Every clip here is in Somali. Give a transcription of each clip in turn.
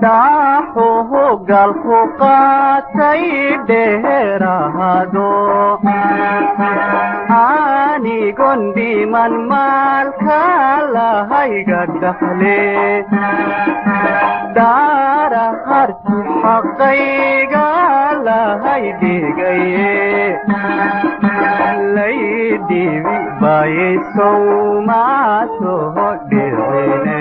daaxuhu galku qaatay dheeraado anigon dhiman maalka lahayga dhaxle daara harti xaqayga lahay dhigaye laydibi bayesow maasoho dhicine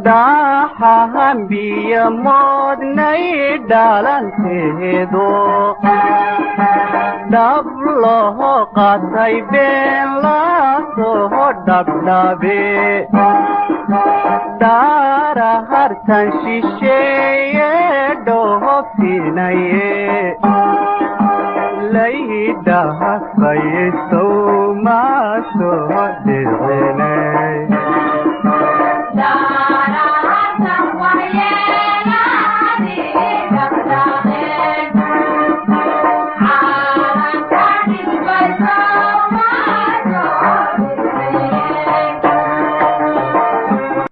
daxahan biyo moodnay dhalanteedo dhab loo qatay been lasoo dhabdhabe daara hartan shisheeye dhoofinaye laydhahafayesow maasoo dhicine